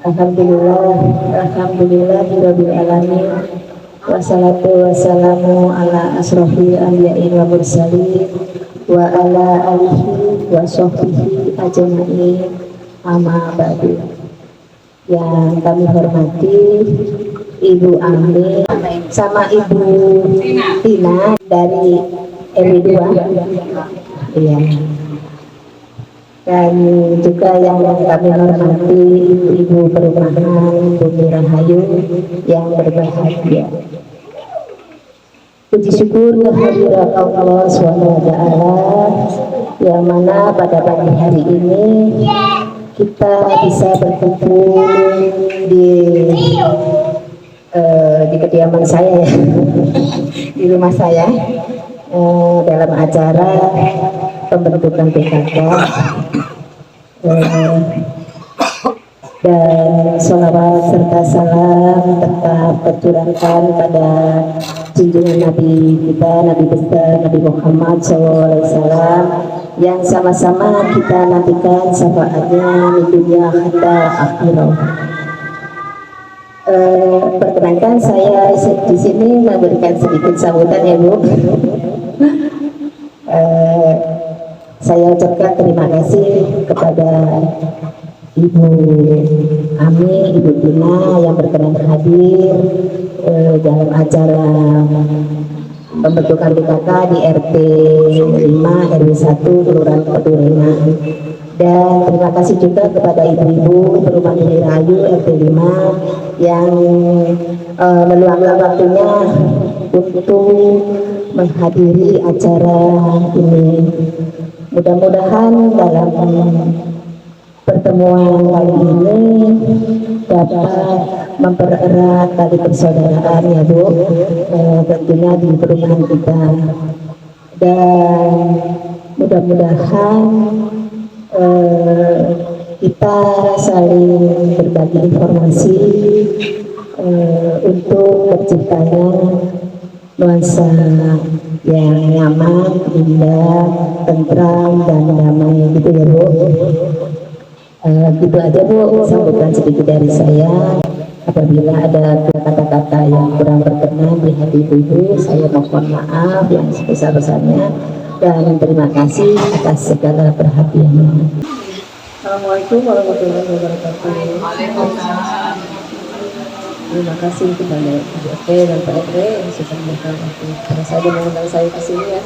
Alhamdulillah, Alhamdulillahirabbil alamin. Wassalatu wassalamu ala asrofil anbiya'i wa mursalin wa ala alihi wa sahbihi ajma'in. Amma ba'du. Yang kami hormati Ibu Ami sama Ibu Tina dari RW2. Iya. Dan juga yang kami hormati Ibu Perumahan Bumi Rahayu yang berbahagia. Puji syukur kehadirat Allah SWT yang mana pada pagi hari ini kita bisa berkumpul di kediaman saya ya, di rumah saya dalam acara pembentukan PKK. Dan sholawat serta salam tetap tercurahkan pada junjungan Nabi kita, Nabi besar Nabi Muhammad SAW, yang sama-sama kita nantikan syafaatnya di dunia hatta akhirah. Perkenankan saya di sini memberikan sedikit sambutan ya Bu. Saya ucapkan terima kasih kepada Ibu Ami, Ibu Tina yang berkenan hadir dalam acara pembentukan PKK di RT 5 RW 1 Kelurahan Pedurenan. Dan terima kasih juga kepada ibu-ibu Perumahan Bumi Rahayu RT 5 yang meluangkan waktunya untuk menghadiri acara ini. Mudah-mudahan dalam pertemuan kali ini dapat mempererat tali persaudaraan ya Bu, tentunya di perumahan kita, dan mudah-mudahan kita saling berbagi informasi untuk terciptanya nuansa yang nyaman, indah, tentram, dan damai gitu ya Bu. Gitu aja Bu, sambutan sedikit dari saya. Apabila ada kata-kata yang kurang berkenan di hati ibu, saya mohon maaf yang sebesar-besarnya dan terima kasih atas segala perhatiannya. Assalamualaikum warahmatullahi wabarakatuh. Terima kasih kepada Ibu RT dan Pak RT yang sudah memberikan waktu pada saya dan mengundang saya ke sini ya.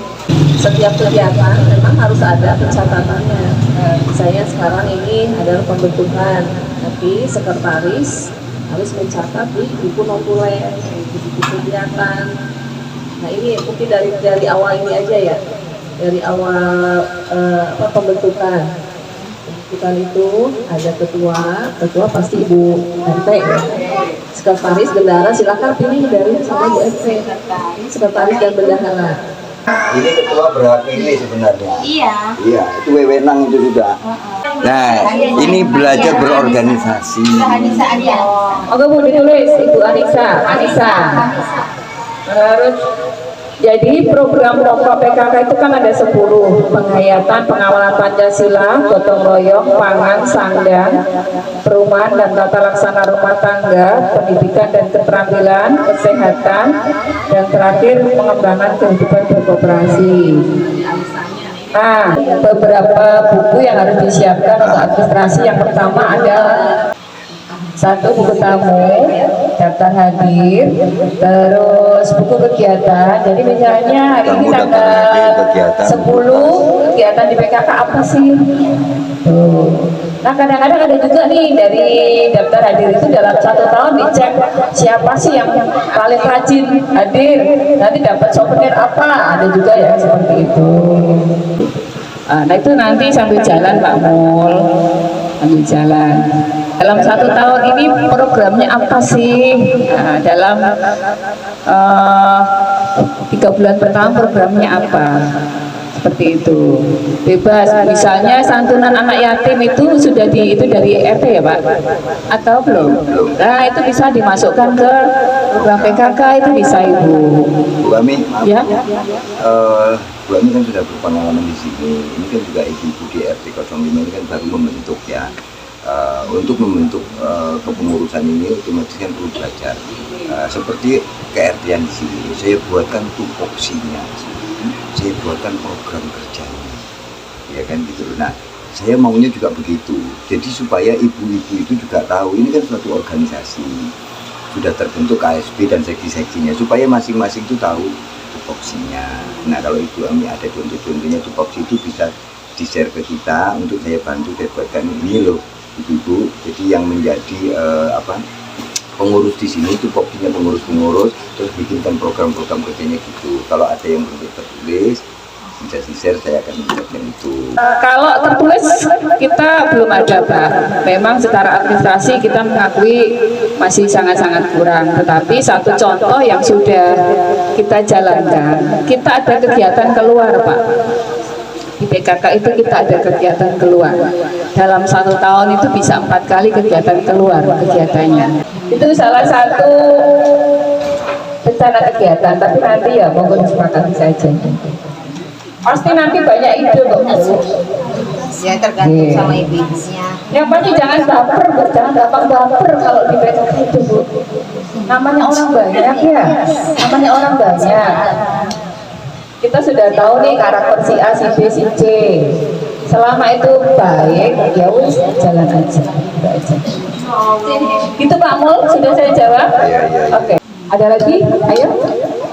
Setiap kegiatan memang harus ada pencatatannya. Saya sekarang ini adalah pembentukan, tapi sekretaris harus mencatat di buku non-tulen, buku kegiatan. Nah ini mungkin dari awal ini aja ya, dari awal pembentukan. Pembentukan itu ada ketua pasti Ibu RT ya. Sekretaris bendahara silakan pilih dari sama Bu RT. Sekretaris dan bendahara. Ini ketua berhak pilih sebenarnya. Iya. Iya, itu wewenang itu juga. Nah, ini belajar berorganisasi. Oke Bu, ditulis Ibu Anissa. Terus jadi program pokok PKK itu kan ada 10, penghayatan pengawalan Pancasila, gotong royong, pangan, sandang, perumahan dan tata laksana rumah tangga, pendidikan dan keterampilan, kesehatan, dan terakhir pengembangan kehidupan berkooperasi. Nah, beberapa buku yang harus disiapkan untuk administrasi. Yang pertama ada 1 buku tamu, daftar hadir, terus buku kegiatan. Jadi misalnya hari ini tanggal 10 kegiatan di PKK apa sih? Nah kadang-kadang ada juga nih dari daftar hadir itu dalam 1 tahun dicek siapa sih yang paling rajin hadir, nanti dapat souvenir apa, ada juga yang seperti itu. Nah itu nanti sambil jalan Pak Mul, sambil jalan. Dalam 1 tahun ini programnya apa sih? Nah, dalam 3 bulan pertama programnya apa? Seperti itu. Bebas. Misalnya santunan anak yatim itu sudah dari RT ya Pak? Atau belum? Nah itu bisa dimasukkan ke program PKK, itu bisa Ibu. Bu Ami, maaf. Ya. Bu Ami kan sudah berpengalaman di sini. Ini kan juga ibu-ibu di RT 05 ini kan baru membentuk ya. untuk membentuk kepengurusan ini otomatis kan perlu belajar. Seperti KRT-an di sini, saya buatkan tupoksinya, saya buatkan program kerjanya, ya kan gitu. Nah, saya maunya juga begitu. Jadi supaya ibu-ibu itu juga tahu ini kan suatu organisasi sudah terbentuk KSB dan seksi-seksinya, supaya masing-masing itu tahu tupoksinya. Nah, kalau Ibu Ami ada contoh-contohnya tupoksi itu bisa di-share ke kita untuk saya bantu, saya buatkan ini loh ibu-ibu. Jadi yang menjadi pengurus di sini tupoksinya pengurus-pengurus, terus bikinkan program-program kerjanya gitu. Kalau ada yang belum tertulis bisa di-share, saya akan membuatkan itu. Kalau tertulis kita belum ada, Pak. Memang secara administrasi kita mengakui masih sangat-sangat kurang. Tetapi satu contoh yang sudah kita jalankan, kita ada kegiatan keluar, Pak. Di PKK itu kita ada kegiatan keluar. Dalam 1 tahun itu bisa 4 kali kegiatan keluar kegiatannya. Itu salah satu rencana kegiatan. Tapi nanti ya monggo disepakati saja. Pasti nanti banyak ide kok, Bu. Ya tergantung sama ibu-ibunya. Yang pasti jangan baper, Bu. Jangan gampang baper kalau di PKK itu, Bu. Namanya orang banyak ya. Namanya orang banyak. Kita sudah tahu nih karakter si A, si B, si C. Selama itu baik, ya wis jalan aja. Gitu Pak Mul, sudah saya jawab? Oke. Ada lagi? Ayo.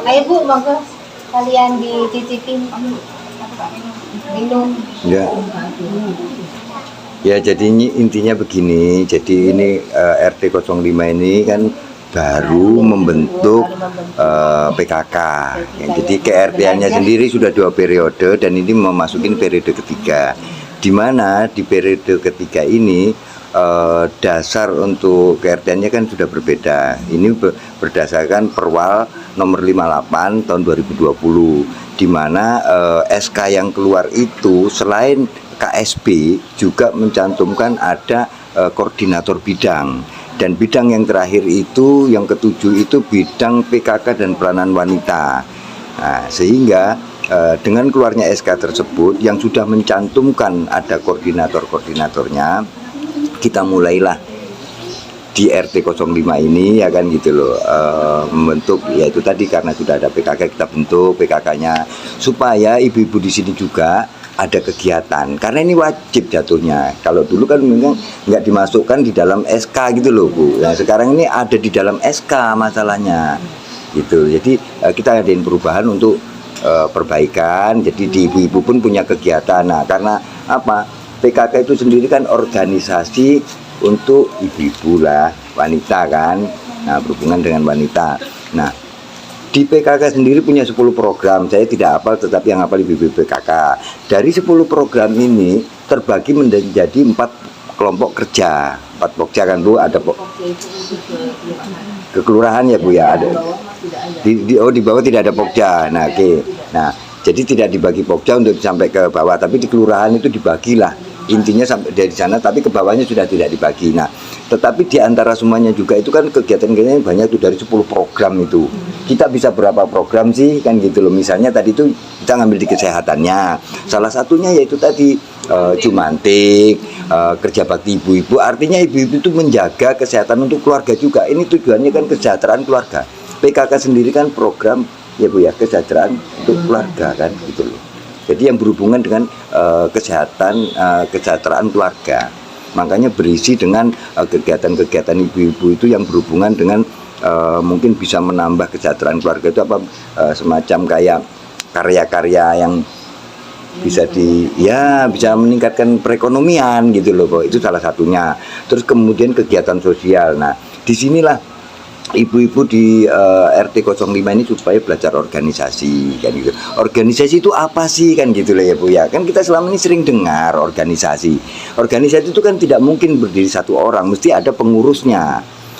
Ayo Bu, monggo kalian dititipin minum. Ya, jadi intinya begini. Jadi ini RT 05 ini kan baru membentuk PKK. Ya, jadi KRT-nya sendiri sudah 2 periode dan ini memasukin periode ketiga. Di mana di periode ketiga ini dasar untuk KRT-nya kan sudah berbeda. Ini berdasarkan Perwal nomor 58 tahun 2020, di mana SK yang keluar itu selain KSB juga mencantumkan ada koordinator bidang, dan bidang yang terakhir itu yang ke-7 itu bidang PKK dan peranan wanita. Nah, sehingga dengan keluarnya SK tersebut yang sudah mencantumkan ada koordinator-koordinatornya, kita mulailah di RT 05 ini ya kan gitu loh, membentuk, yaitu tadi karena sudah ada PKK kita bentuk PKK-nya supaya ibu-ibu di sini juga ada kegiatan, karena ini wajib jatuhnya. Kalau dulu kan memang nggak dimasukkan di dalam SK gitu loh Bu. Nah, sekarang ini ada di dalam SK masalahnya gitu. Jadi kita adain perubahan untuk perbaikan. Jadi di ibu-ibu pun punya kegiatan. Nah, karena apa? PKK itu sendiri kan organisasi untuk ibu-ibu lah, wanita kan. Nah, berhubungan dengan wanita. Nah, di PKK sendiri punya 10 program. Saya tidak hafal, tetapi yang hafal ibu-ibu PKK. Dari 10 program ini terbagi menjadi 4 kelompok kerja. 4 pokja kan Bu, ada kekelurahan ya Bu ya, ada. Di bawah tidak ada pokja. Nah, oke. Nah, jadi tidak dibagi pokja untuk sampai ke bawah, tapi di kelurahan itu dibagilah. Intinya sampai dari sana, tapi ke bawahnya sudah tidak dibagi. Nah, tetapi di antara semuanya juga itu kan kegiatan-kegiatan banyak tuh, dari 10 program itu. Kita bisa berapa program sih kan gitu loh. Misalnya tadi itu kita ngambil di kesehatannya. Salah satunya yaitu tadi Jumantik, kerja bakti ibu-ibu. Artinya ibu-ibu itu menjaga kesehatan untuk keluarga juga. Ini tujuannya kan kesejahteraan keluarga. PKK sendiri kan program ya Bu ya, kesejahteraan untuk keluarga kan gitu loh. Jadi yang berhubungan dengan kesejahteraan keluarga. Makanya berisi dengan kegiatan-kegiatan ibu-ibu itu yang berhubungan dengan mungkin bisa menambah kesejahteraan keluarga itu apa, semacam kayak karya-karya yang bisa bisa meningkatkan perekonomian gitu loh Bu. Itu salah satunya. Terus kemudian kegiatan sosial. Nah, disinilah ibu-ibu di RT 05 ini supaya belajar organisasi kan gitu. Organisasi itu apa sih kan gitu lah ya Bu ya. Kan kita selama ini sering dengar organisasi. Organisasi itu kan tidak mungkin berdiri satu orang, mesti ada pengurusnya.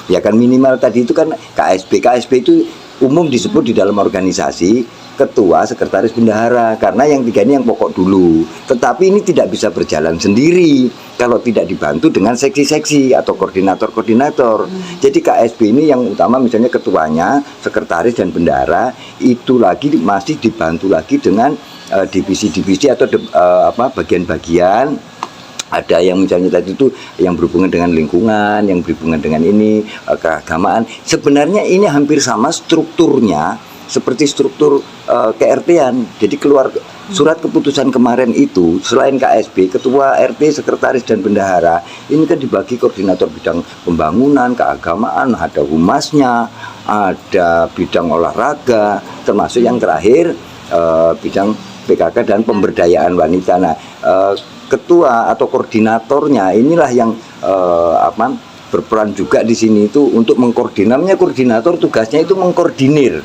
Ya kan, minimal tadi itu kan KSB. KSB itu umum disebut di dalam organisasi ketua, sekretaris, bendahara, karena yang 3 ini yang pokok dulu. Tetapi ini tidak bisa berjalan sendiri kalau tidak dibantu dengan seksi-seksi atau koordinator-koordinator. Jadi KSB ini yang utama misalnya ketuanya, sekretaris dan bendahara, itu lagi masih dibantu lagi dengan divisi-divisi atau bagian-bagian Ada yang misalnya tadi itu yang berhubungan dengan lingkungan, yang berhubungan dengan ini keagamaan. Sebenarnya ini hampir sama strukturnya seperti struktur KRT-an. Jadi keluar surat keputusan kemarin itu selain KSB, ketua RT, sekretaris dan bendahara, ini kan dibagi koordinator bidang pembangunan, keagamaan, ada humasnya, ada bidang olahraga, termasuk yang terakhir bidang PKK dan pemberdayaan wanita. Nah, ketua atau koordinatornya inilah yang berperan juga di sini itu untuk mengkoordinasinya. Koordinator tugasnya itu mengkoordinir.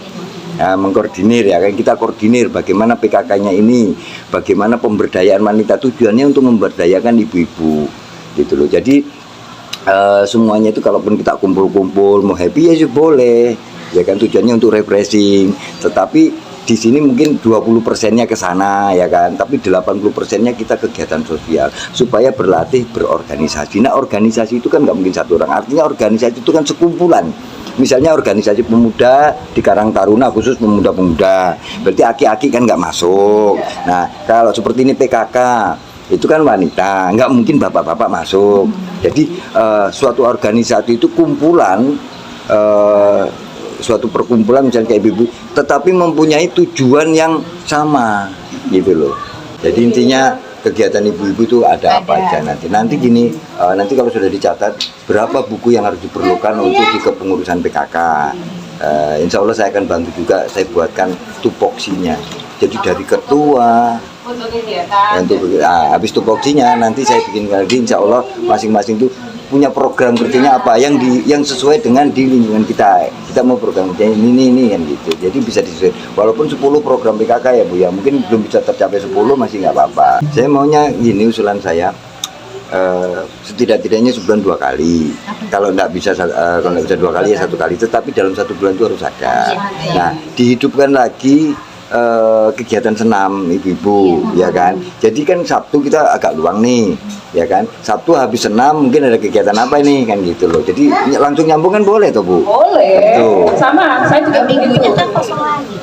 Nah, mengkoordinir ya, kan kita koordinir bagaimana PKK-nya ini, bagaimana pemberdayaan wanita, tujuannya untuk memberdayakan ibu-ibu gitu loh. Jadi semuanya itu kalaupun kita kumpul-kumpul mau happy ya sih boleh, ya kan, tujuannya untuk refreshing. Tetapi di sini mungkin 20%-nya ke sana ya kan, tapi 80%-nya kita kegiatan sosial supaya berlatih berorganisasi. Nah, organisasi itu kan nggak mungkin satu orang, artinya organisasi itu kan sekumpulan. Misalnya organisasi pemuda di Karang Taruna khusus pemuda-pemuda, berarti aki-aki kan nggak masuk. Nah, kalau seperti ini PKK itu kan wanita, nggak mungkin bapak-bapak masuk. Jadi suatu organisasi itu kumpulan, suatu perkumpulan misalnya kayak ibu, tetapi mempunyai tujuan yang sama gitu loh. Jadi intinya kegiatan ibu-ibu itu ada apa aja nanti gini, nanti kalau sudah dicatat berapa buku yang harus diperlukan untuk di kepengurusan PKK, insya Allah saya akan bantu juga, saya buatkan tupoksinya. Jadi dari ketua untuk habis tupoksinya nanti saya bikin lagi, insya Allah masing-masing itu punya program kerjanya apa yang sesuai dengan di lingkungan kita mau program kerjanya ini kan gitu, jadi bisa disesuaikan. Walaupun 10 program PKK ya Bu ya, mungkin belum bisa tercapai 10 masih nggak apa-apa. Saya maunya gini, usulan saya setidak-tidaknya sebulan 2 kali, kalau nggak bisa 2 kali ya 1 kali, tetapi dalam 1 bulan itu harus ada. Nah, dihidupkan lagi kegiatan senam ibu-ibu ya kan. Jadi kan Sabtu kita agak luang nih ya kan, Sabtu habis senam mungkin ada kegiatan apa ini kan gitu loh. Jadi langsung nyambung kan boleh toh Bu? Boleh. Betul. Sama, saya juga Minggunya kan kosong lagi.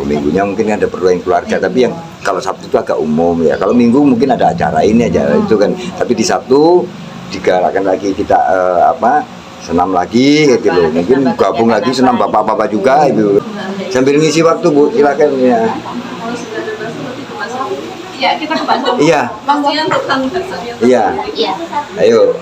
Minggunya mungkin ada perluan keluarga, tapi yang kalau Sabtu itu agak umum ya. Kalau Minggu mungkin ada acara ini aja itu kan. Tapi di Sabtu digalakkan lagi kita senam lagi gitu loh. Mungkin gabung lagi senam bapak-bapak juga itu. Sambil ngisi waktu Bu, silakan ya. Iya, kita ke Bandung. Iya. Pastinya tentang Iya. Ayo.